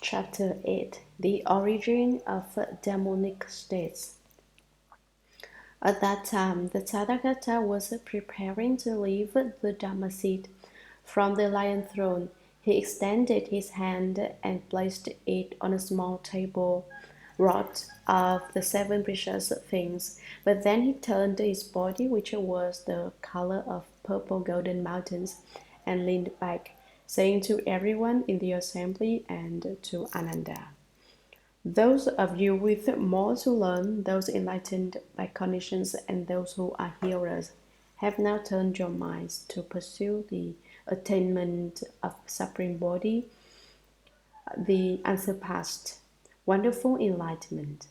Chapter 8. The Origin of Demonic States. At that time, the Tathagata was preparing to leave the Dharma seat. From the lion throne, he extended his hand and placed it on a small table wrought of the 7 precious things. But then he turned his body, which was the color of purple golden mountains, and leaned back, saying to everyone in the assembly and to Ananda, "Those of you with more to learn, those enlightened by cognitions, and those who are hearers, have now turned your minds to pursue the attainment of Supreme Body, the unsurpassed, wonderful enlightenment.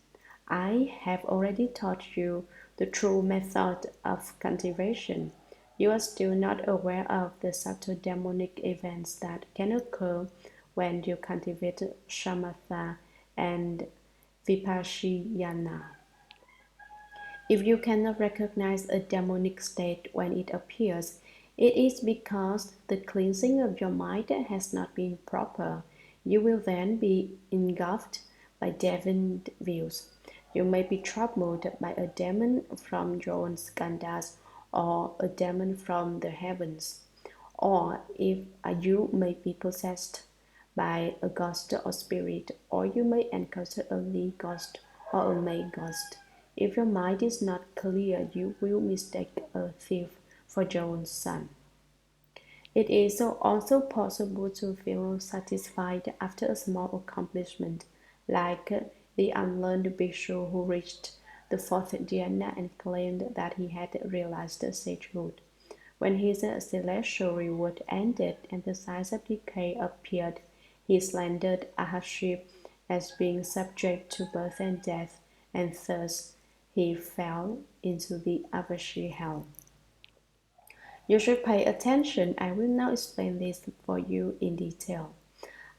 I have already taught you the true method of cultivation. You are still not aware of the subtle demonic events that can occur when you cultivate shamatha and vipassana. If you cannot recognize a demonic state when it appears, it is because the cleansing of your mind has not been proper. You will then be engulfed by deviant views. You may be troubled by a demon from your own skandhas or a demon from the heavens, or if you may be possessed by a ghost or spirit, or you may encounter a Lee ghost or a May ghost. If your mind is not clear, you will mistake a thief for your own son. It is also possible to feel satisfied after a small accomplishment, like the unlearned bhikshu who reached the 4th dhyana and claimed that he had realized sagehood. When his celestial reward ended and the signs of decay appeared, he slandered Arhatship as being subject to birth and death, and thus he fell into the Avashi hell. You should pay attention. I will now explain this for you in detail.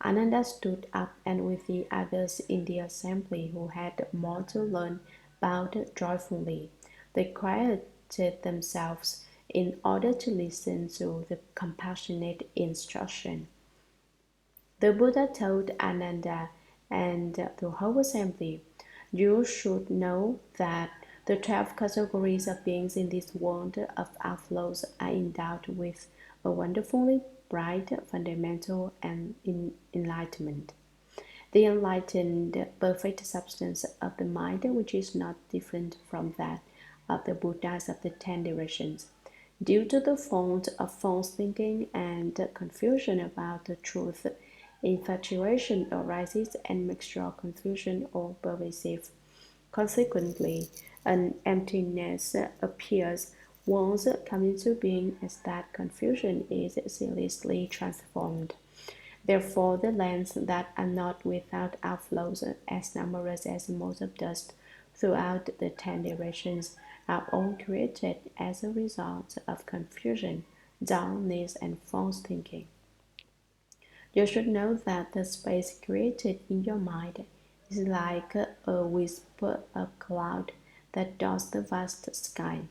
Ananda stood up, and with the others in the assembly who had more to learn, bowed joyfully. They quieted themselves in order to listen to the compassionate instruction. The Buddha told Ananda and the whole assembly, "You should know that the 12 categories of beings in this world of outflows are endowed with a wonderfully bright fundamental and enlightenment. The enlightened perfect substance of the mind, which is not different from that of the Buddhas of the 10 directions. Due to the fault of false thinking and confusion about the truth, infatuation arises and makes your confusion all pervasive. Consequently, an emptiness appears once come into being as that confusion is ceaselessly transformed. Therefore, the lands that are not without outflows, as numerous as motes of dust throughout the 10 directions, are all created as a result of confusion, dullness, and false thinking. You should know that the space created in your mind is like a wisp of cloud that dots the vast sky.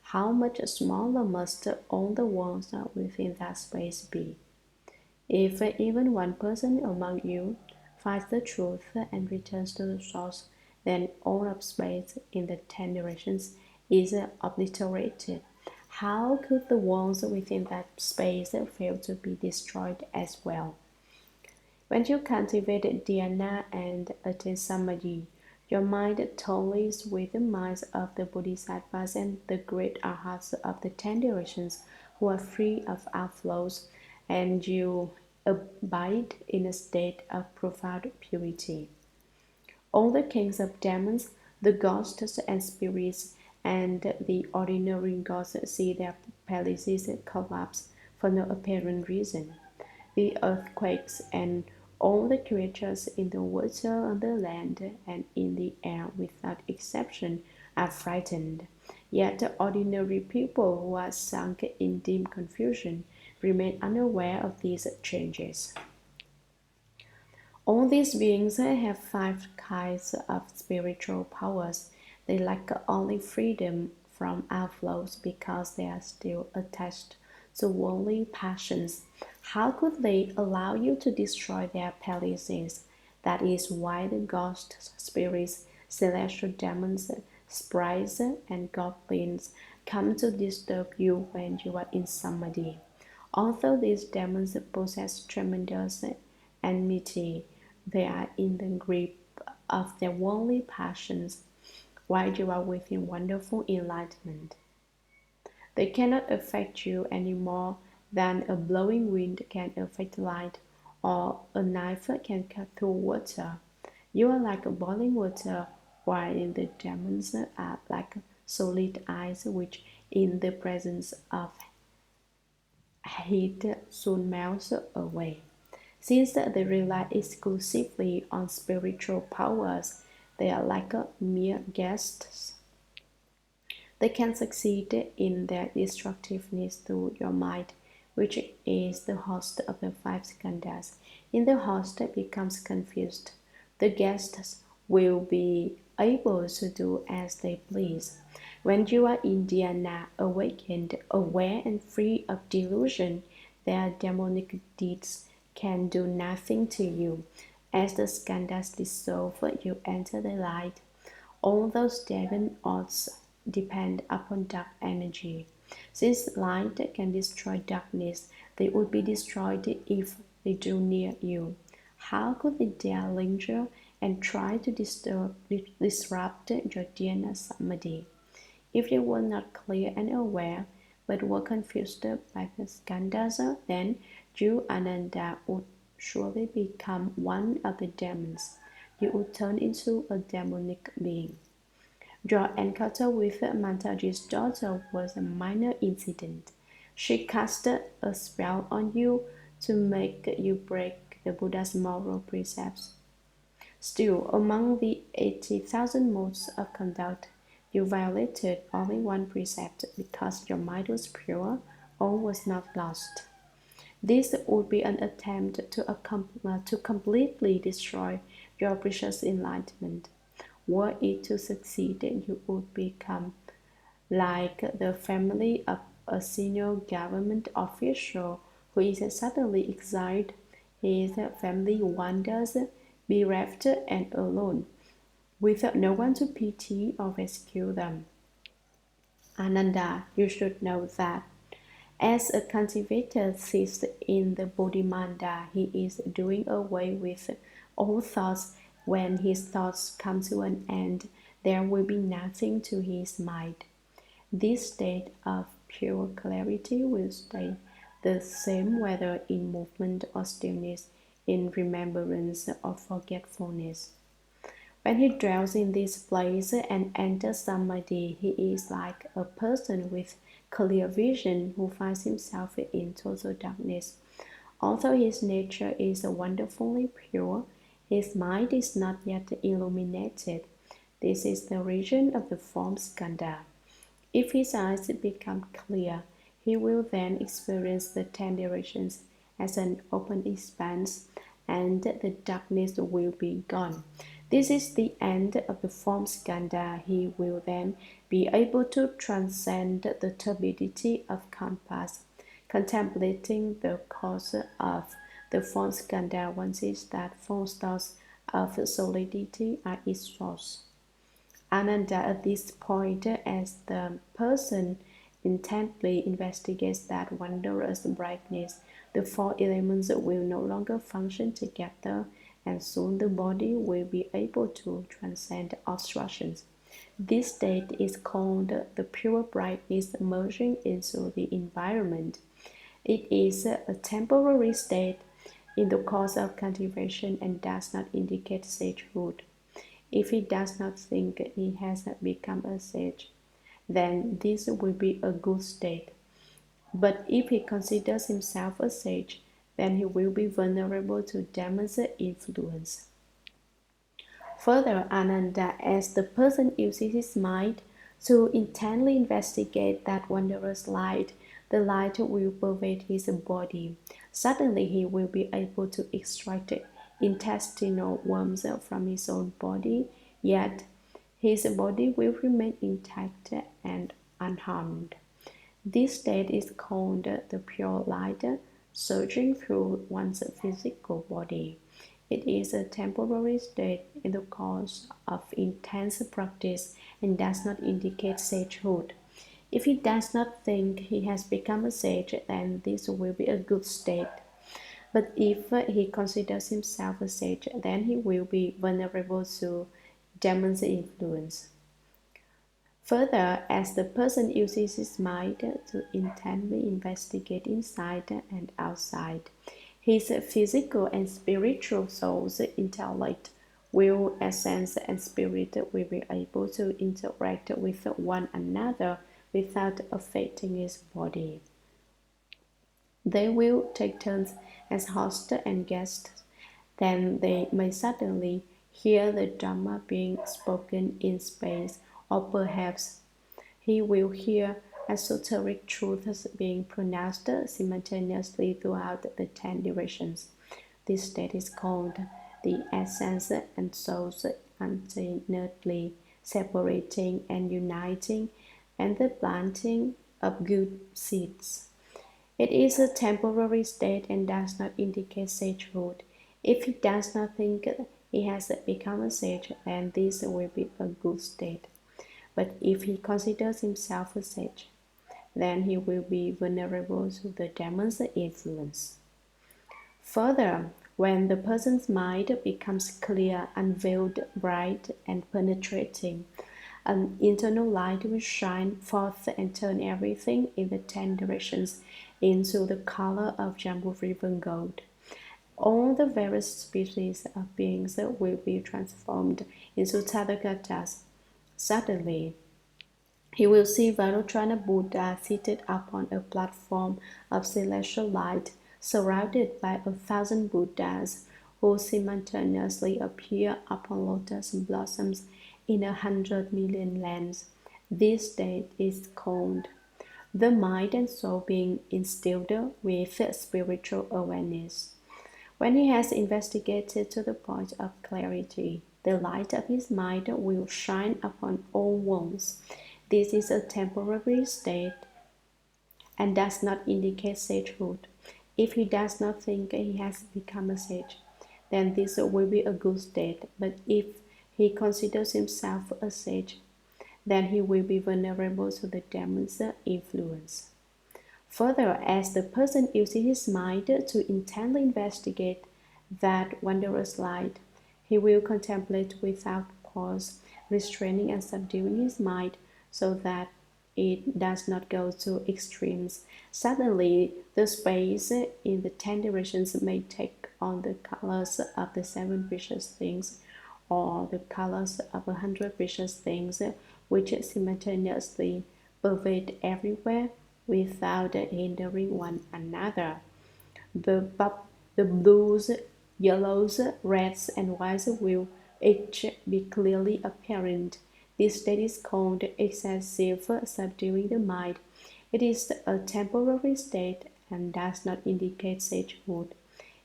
How much smaller must all the worlds within that space be? If even one person among you finds the truth and returns to the source, then all of space in the 10 directions is obliterated. How could the worlds within that space fail to be destroyed as well? When you cultivate dhyana and attain samadhi, your mind tallies with the minds of the Bodhisattvas and the great Arhats of the 10 directions who are free of outflows, and you abide in a state of profound purity. All the kings of demons, the ghosts and spirits, and the ordinary gods see their palaces collapse for no apparent reason. The earthquakes and all the creatures in the water, on the land, and in the air, without exception, are frightened. Yet the ordinary people who are sunk in deep confusion remain unaware of these changes. All these beings have 5 kinds of spiritual powers. They lack only freedom from outflows because they are still attached to worldly passions. How could they allow you to destroy their palaces? That is why the ghosts, spirits, celestial demons, sprites, and goblins come to disturb you when you are in samadhi. Although these demons possess tremendous enmity, they are in the grip of their worldly passions, while you are within wonderful enlightenment. They cannot affect you any more than a blowing wind can affect light, or a knife can cut through water. You are like boiling water, while the demons are like solid ice, which, in the presence of heat, soon melts away. Since they rely exclusively on spiritual powers, they are like mere guests. They can succeed in their destructiveness through your mind, which is the host of the five skandhas. In the host becomes confused. The guests will be able to do as they please. When you are in dhyana, awakened, aware, and free of delusion, their demonic deeds can do nothing to you. As the skandhas dissolve, you enter the light. All those dragon odds depend upon dark energy. Since light can destroy darkness, they would be destroyed if they drew near you. How could they dare linger and try to disrupt your dhyana samadhi? If they were not clear and aware, but were confused by the skandhas, then you, Ananda, would surely become one of the demons. You would turn into a demonic being. Your encounter with Mataji's daughter was a minor incident. She cast a spell on you to make you break the Buddha's moral precepts. Still, among the 80,000 modes of conduct, you violated only one precept because your mind was pure. All was not lost. This would be an attempt to completely destroy your precious enlightenment. Were it to succeed, you would become like the family of a senior government official who is suddenly exiled. His family wanders, bereft and alone, with no one to pity or rescue them. Ananda, you should know that as a cultivator sits in the Bodhimanda, he is doing away with all thoughts. When his thoughts come to an end, there will be nothing to his mind. This state of pure clarity will stay the same whether in movement or stillness, in remembrance or forgetfulness. When he dwells in this place and enters samadhi, he is like a person with clear vision who finds himself in total darkness. Although his nature is wonderfully pure, his mind is not yet illuminated. This is the region of the form skandha. If his eyes become clear, he will then experience the 10 directions as an open expanse, and the darkness will be gone. This is the end of the form skandha. He will then be able to transcend the turbidity of kampas. Contemplating the cause of the form skandha, one sees that four stars of solidity are its source. Ananda, at this point, as the person intently investigates that wondrous brightness, the four elements will no longer function together, and soon the body will be able to transcend obstructions. This state is called the pure brightness merging into the environment. It is a temporary state in the course of cultivation and does not indicate sagehood. If he does not think he has become a sage, then this will be a good state. But if he considers himself a sage, then he will be vulnerable to demons' influence. Further, Ananda, as the person uses his mind to intently investigate that wondrous light, the light will pervade his body. Suddenly, he will be able to extract intestinal worms from his own body, yet his body will remain intact and unharmed. This state is called the pure light surging through one's physical body. It is a temporary state in the course of intense practice and does not indicate sagehood. If he does not think he has become a sage, then this will be a good state. But if he considers himself a sage, then he will be vulnerable to demon's influence. Further, as the person uses his mind to intently investigate inside and outside, his physical and spiritual soul's intellect, will, essence, and spirit will be able to interact with one another without affecting his body. They will take turns as host and guest. Then they may suddenly hear the Dhamma being spoken in space, or perhaps he will hear esoteric truths being pronounced simultaneously throughout the 10 directions. This state is called the essence and souls alternately separating and uniting, and the planting of good seeds. It is a temporary state and does not indicate sagehood. If he does not think he has become a sage, then this will be a good state. But if he considers himself a sage, then he will be vulnerable to the demon's influence. Further, when the person's mind becomes clear, unveiled, bright, and penetrating, an internal light will shine forth and turn everything in the 10 directions into the color of Jambu-riven gold. All the various species of beings will be transformed into Tathagatas. Suddenly, he will see Vairochana Buddha seated upon a platform of celestial light, surrounded by 1,000 Buddhas who simultaneously appear upon lotus blossoms in 100 million lands. This state is called the mind and soul being instilled with spiritual awareness. When he has investigated to the point of clarity, the light of his mind will shine upon all worlds. This is a temporary state and does not indicate sagehood. If he does not think he has become a sage, then this will be a good state. But if he considers himself a sage, then he will be vulnerable to the demon's influence. Further, as the person uses his mind to intently investigate that wondrous light, he will contemplate without pause, restraining and subduing his mind so that it does not go to extremes. Suddenly, the space in the 10 directions may take on the colors of the 7 precious things, or the colors of 100 precious things, which simultaneously pervade everywhere without hindering one another. The blues, yellows, reds, and whites will each be clearly apparent. This state is called excessive subduing the mind. It is a temporary state and does not indicate sagehood.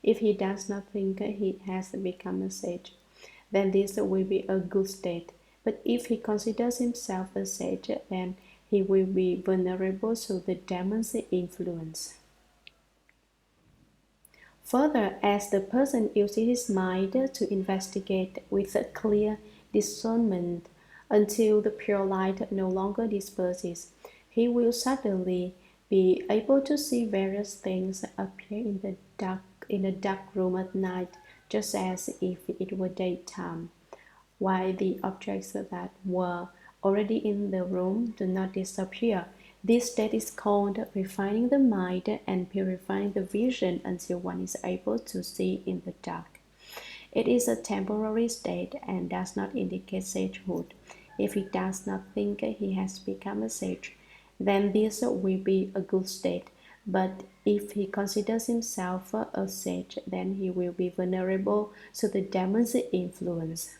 If he does not think he has become a sage, then this will be a good state. But if he considers himself a sage, then he will be vulnerable to the demon's influence. Further, as the person uses his mind to investigate with a clear discernment until the pure light no longer disperses, he will suddenly be able to see various things appear in the dark room at night, just as if it were daytime, while the objects that were already in the room do not disappear. This state is called refining the mind and purifying the vision until one is able to see in the dark. It is a temporary state and does not indicate sagehood. If he does not think he has become a sage, then this will be a good state. But if he considers himself a sage, then he will be vulnerable to the demon's influence.